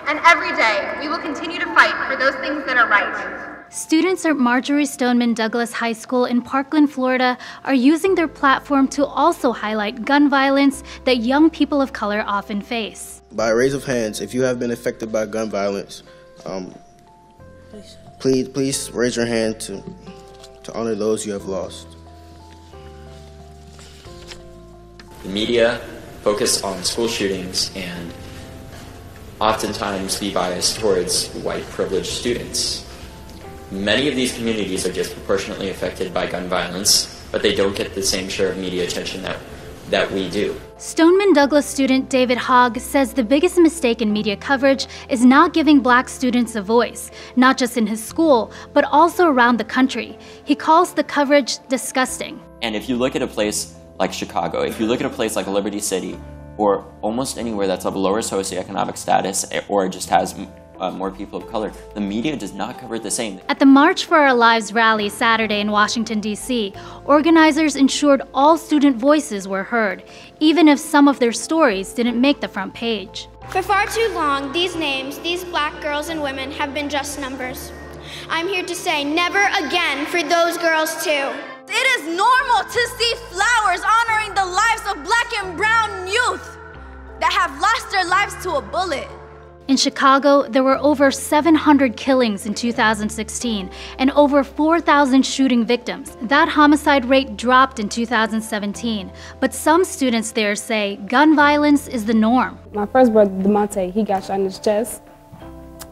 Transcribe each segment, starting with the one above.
And every day, we will continue to fight for those things that are right. Students at Marjory Stoneman Douglas High School in Parkland, Florida, are using their platform to also highlight gun violence that young people of color often face. By a raise of hands, if you have been affected by gun violence, please raise your hand to honor those you have lost. The media focus on school shootings and oftentimes be biased towards white privileged students. Many of these communities are disproportionately affected by gun violence, but they don't get the same share of media attention that we do. Stoneman Douglas student David Hogg says the biggest mistake in media coverage is not giving black students a voice, not just in his school, but also around the country. He calls the coverage disgusting. And if you look at a place like Chicago, if you look at a place like Liberty City, or almost anywhere that's of lower socioeconomic status or just has more people of color, the media does not cover it the same. At the March for Our Lives rally Saturday in Washington, D.C., organizers ensured all student voices were heard, even if some of their stories didn't make the front page. For far too long, these names, these black girls and women, have been just numbers. I'm here to say never again for those girls too. It is normal to see flowers honoring the lives of black and brown youth that have lost their lives to a bullet. In Chicago, there were over 700 killings in 2016 and over 4,000 shooting victims. That homicide rate dropped in 2017, but some students there say gun violence is the norm. My first brother, DeMonte, he got shot in his chest,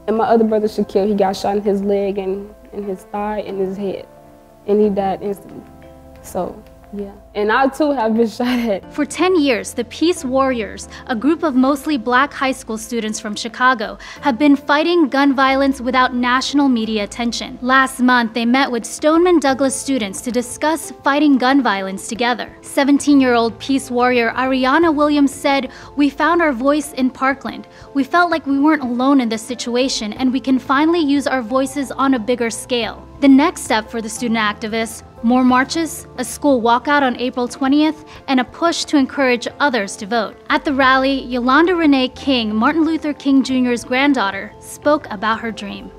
and my other brother, Shaquille, he got shot in his leg and in his thigh and his head, and he died instantly. So, yeah. And I too have been shot at. For 10 years, the Peace Warriors, a group of mostly black high school students from Chicago, have been fighting gun violence without national media attention. Last month, they met with Stoneman Douglas students to discuss fighting gun violence together. 17-year-old Peace Warrior Ariana Williams said, "We found our voice in Parkland. We felt like we weren't alone in this situation, and we can finally use our voices on a bigger scale." The next step for the student activists: more marches, a school walkout on April 20th, and a push to encourage others to vote. At the rally, Yolanda Renee King, Martin Luther King Jr.'s granddaughter, spoke about her dream.